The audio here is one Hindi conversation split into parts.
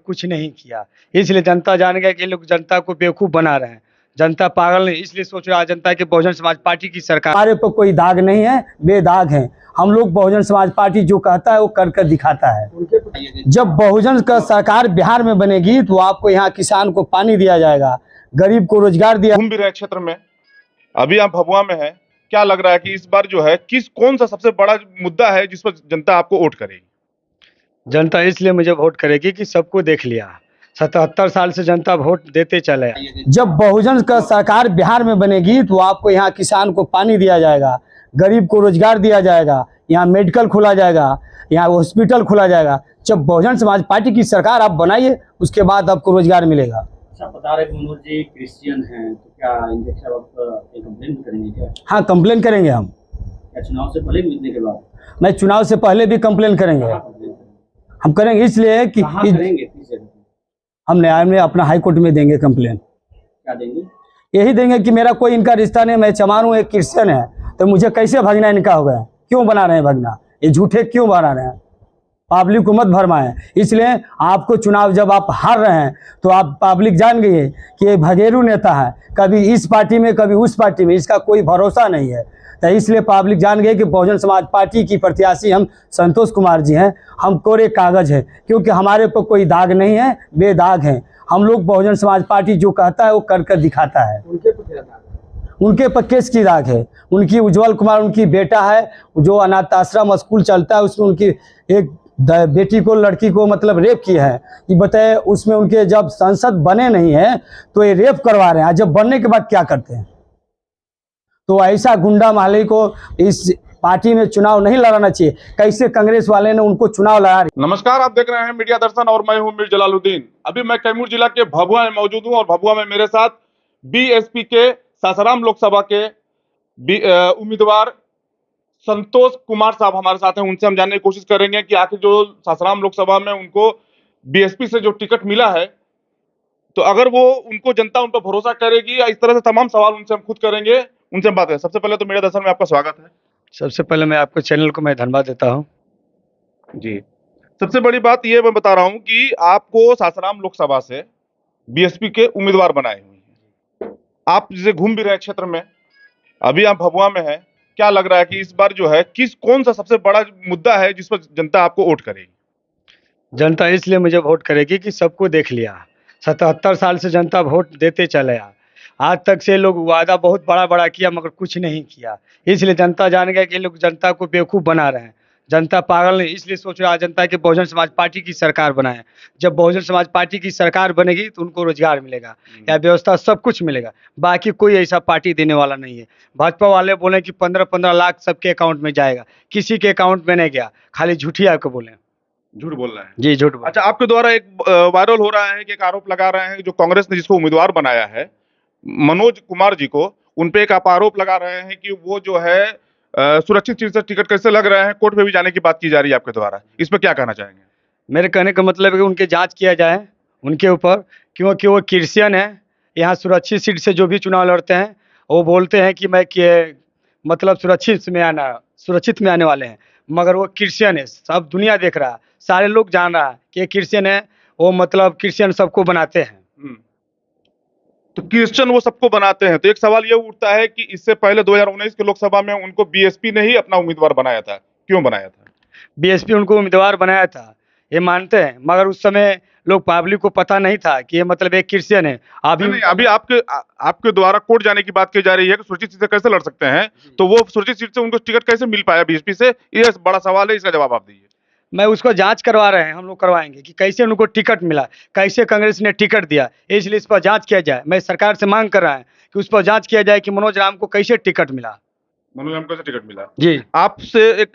कुछ नहीं किया। इसलिए जनता जान गया कि ये लोग जनता को बेवकूफ़ बना रहे हैं। जनता पागल नहीं, इसलिए सोच रहा है जनता की बहुजन समाज पार्टी की सरकार। हमारे पर कोई दाग नहीं है, बेदाग हैं हम लोग। बहुजन समाज पार्टी जो कहता है वो कर कर दिखाता है। जब बहुजन का सरकार बिहार में बनेगी तो आपको यहाँ किसान को पानी दिया जाएगा, गरीब को रोजगार दिया। घूम भी रहे क्षेत्र में, अभी आप भभुआ में हैं, क्या लग रहा है कि इस बार जो है कौन सा सबसे बड़ा मुद्दा है जिस पर जनता आपको वोट करेगी? जनता इसलिए मुझे वोट करेगी कि सबको देख लिया, 77 साल से जनता वोट देते चले। जब बहुजन का सरकार बिहार में बनेगी तो आपको यहाँ किसान को पानी दिया जाएगा, गरीब को रोजगार दिया जाएगा, यहाँ मेडिकल खोला जाएगा, यहाँ हॉस्पिटल खोला जाएगा। जब बहुजन समाज पार्टी की सरकार आप बनाइए उसके बाद आपको रोजगार मिलेगा। अच्छा, बता रहे मनोज जी क्रिश्चियन हैं, तो क्या इनके खिलाफ कंप्लेन करेंगे क्या? हाँ, कंप्लेन करेंगे हम। क्या चुनाव से पहले जीतने के बाद? मैं चुनाव से पहले भी कंप्लेन करेंगे। हम करेंगे इसलिए कि हम न्याय में अपना हाई कोर्ट में देंगे कंप्लेन। क्या देंगे? यही देंगे कि मेरा कोई इनका रिश्ता नहीं, मैं चमार हूँ, एक क्रिश्चियन है, तो मुझे कैसे भगना इनका हो गया? क्यों बना रहे हैं भगना? ये झूठे क्यों बना रहे हैं? पब्लिक को मत भरमाएं। इसलिए आपको चुनाव जब आप हार रहे हैं तो आप पब्लिक जान गई है कि ये भगेरू नेता है, कभी इस पार्टी में कभी उस पार्टी में, इसका कोई भरोसा नहीं है। तो इसलिए पब्लिक जान गई कि बहुजन समाज पार्टी की प्रत्याशी हम संतोष कुमार जी हैं। हम कोरे कागज हैं, क्योंकि हमारे पर कोई दाग नहीं है, बेदाग हैं हम लोग। बहुजन समाज पार्टी जो कहता है वो कर कर दिखाता है। उनके पर केस की दाग है। उनकी उज्जवल कुमार उनकी बेटा है, जो अनाथ आश्रम स्कूल चलता है, उसमें उनकी एक बेटी को, लड़की को मतलब रेप किया है। ये बताए, उसमें उनके जब सांसद बने नहीं हैं तो ये रेप करवा रहे हैं। जब बनने के बाद क्या करते हैं? तो ऐसा गुंडा माले को इस पार्टी में चुनाव नहीं लड़ाना चाहिए। कैसे कांग्रेस वाले ने उनको चुनाव लड़ा रही। नमस्कार, आप देख रहे हैं मीडिया दर्शन और मैं हूं मीर जलालुद्दीन। अभी मैं कैमूर जिला के भभुआ में मौजूद हूं और भभुआ में मेरे साथ बीएसपी के सासाराम लोकसभा के उम्मीदवार संतोष कुमार साहब हमारे साथ हैं। उनसे हम जानने की कोशिश करेंगे कि आखिर जो सासाराम लोकसभा में उनको बीएसपी से जो टिकट मिला है, तो अगर वो उनको जनता उन पर भरोसा करेगी या इस तरह से तमाम सवाल उनसे हम खुद करेंगे। उनसे हम बात करें। सबसे पहले तो मीडिया दर्शन में आपका स्वागत है। सबसे पहले मैं आपको चैनल को मैं धन्यवाद देता हूँ जी। सबसे बड़ी बात ये मैं बता रहा हूँ कि आपको सासाराम लोकसभा से बीएसपी के उम्मीदवार बनाए हुए हैं। आप जिसे घूम भी रहे क्षेत्र में, अभी आप भभुआ में हैं, क्या लग रहा है कि इस बार जो है कौन सा सबसे बड़ा मुद्दा है जिस पर जनता आपको वोट करेगी? जनता इसलिए मुझे वोट करेगी कि सबको देख लिया, 77 साल से जनता वोट देते चले आ। आज तक से लोग वादा बहुत बड़ा बड़ा किया मगर कुछ नहीं किया। इसलिए जनता जान गया कि ये लोग जनता को बेवकूफ़ बना रहे हैं। जनता पागल नहीं, इसलिए सोच रहा है जनता की बहुजन समाज पार्टी की सरकार बनाए। जब बहुजन समाज पार्टी की सरकार बनेगी तो उनको रोजगार मिलेगा, या व्यवस्था सब कुछ मिलेगा। बाकी कोई ऐसा पार्टी देने वाला नहीं है। भाजपा वाले बोले कि 15-15 लाख सबके अकाउंट में जाएगा, किसी के अकाउंट में नहीं गया, खाली झूठी आपको बोले। झूठ बोल रहे हैं जी, झूठ बोल। अच्छा, आपके द्वारा एक वायरल हो रहा है कि एक आरोप लगा रहे हैं कि जो कांग्रेस ने जिसको उम्मीदवार बनाया है मनोज कुमार जी को, उनपे एक आप आरोप लगा रहे हैं कि वो जो है सुरक्षित सीट से टिकट कैसे लग रहे हैं, कोर्ट में भी जाने की बात की जा रही है आपके द्वारा। इस पर क्या कहना चाहेंगे? मेरे कहने का मतलब है कि उनके जांच किया जाए उनके ऊपर, क्योंकि वो क्रिश्चियन है। यहाँ सुरक्षित सीट से जो भी चुनाव लड़ते हैं वो बोलते हैं कि मैं मतलब सुरक्षित में आने वाले हैं, मगर वो क्रिश्चियन है। सब दुनिया देख रहा है, सारे लोग जान रहा है कि क्रिश्चियन है। वो मतलब क्रिश्चियन सबको बनाते हैं। तो क्रिश्चियन वो सबको बनाते हैं, तो एक सवाल ये उठता है कि इससे पहले 2019 के लोकसभा में उनको बीएसपी ने ही अपना उम्मीदवार बनाया था। क्यों बनाया था? बीएसपी उनको उम्मीदवार बनाया था, ये मानते हैं, मगर उस समय लोग पब्लिक को पता नहीं था कि ये मतलब एक क्रिश्चियन है। अभी आपके द्वारा कोर्ट जाने की बात की जा रही है कि सुरक्षित सीट से कैसे लड़ सकते हैं, तो वो सुरक्षित सीट से उनको टिकट कैसे मिल पाया बीएसपी से? ये बड़ा सवाल है, इसका जवाब आप दीजिए। मैं उसको जांच करवा रहे हैं, हम लोग करवाएंगे कि कैसे उनको टिकट मिला, कैसे कांग्रेस ने टिकट दिया। इसलिए इस पर जांच किया जाए। मैं सरकार से मांग कर रहा है कि उस पर जांच किया जाए कि मनोज राम को कैसे टिकट मिला। मनोज राम को कैसे टिकट मिला? जी। आपसे एक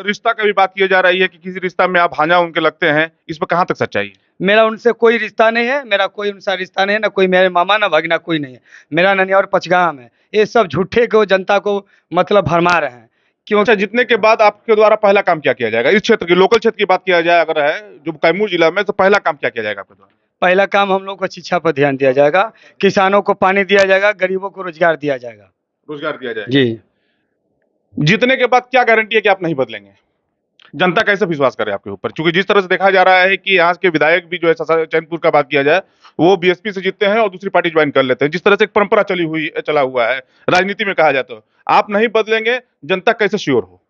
रिश्ता का भी बात की जा रही है कि किसी रिश्ता में आप भांजा उनके लगते हैं, इस पर कहाँ तक सच्चाई है? मेरा उनसे कोई रिश्ता नहीं है, मेरा कोई उनसे रिश्ता नहीं है, ना कोई मेरे मामा ना भगना कोई नहीं है। मेरा ननिया और पचगाम है। ये सब झूठे को जनता को मतलब भरमा रहे हैं। क्यों? अच्छा, जीतने के बाद आपके द्वारा पहला काम क्या किया जाएगा? इस क्षेत्र की, लोकल क्षेत्र की बात किया जाए अगर है, जो कैमूर जिला में, तो पहला काम क्या किया जाएगा आपके द्वारा? पहला काम हम लोग को शिक्षा पर ध्यान दिया जाएगा, किसानों को पानी दिया जाएगा, गरीबों को रोजगार दिया जाएगा। रोजगार दिया जाएगा जी। जीतने के बाद क्या गारंटी है कि आप नहीं बदलेंगे? जनता कैसे विश्वास करे आपके ऊपर, क्योंकि जिस तरह से देखा जा रहा है कि यहाँ के विधायक भी जो है चैनपुर का बात किया जाए वो बीएसपी से जीतते हैं और दूसरी पार्टी ज्वाइन कर लेते हैं, जिस तरह से एक परंपरा चला हुआ है राजनीति में कहा जाए तो आप नहीं बदलेंगे, जनता कैसे श्योर हो?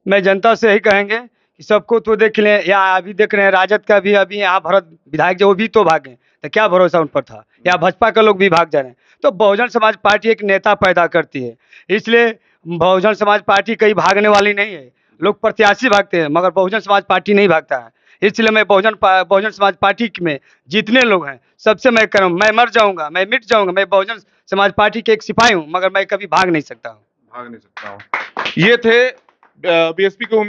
मैं जनता से यही कहेंगे कि सबको तो देख लें, या अभी देख रहे हैं राजद का भी अभी यहाँ भरत विधायक जो वो भी तो भागे, तो क्या भरोसा उन पर था, या भाजपा के लोग भी भाग जा रहे हैं। तो बहुजन समाज पार्टी एक नेता पैदा करती है, इसलिए बहुजन समाज पार्टी कहीं भागने वाली नहीं है। लोग प्रत्याशी भागते हैं मगर बहुजन समाज पार्टी नहीं भागता है। इसलिए मैं बहुजन समाज पार्टी में जितने लोग हैं सबसे मैं कह रहा हूँ, मैं मर जाऊंगा, मैं मिट जाऊंगा, मैं बहुजन समाज पार्टी के एक सिपाही हूँ, मगर मैं कभी भाग नहीं सकता हूँ। भाग नहीं सकता हूँ। ये थे बीएसपी के उम्मीदवार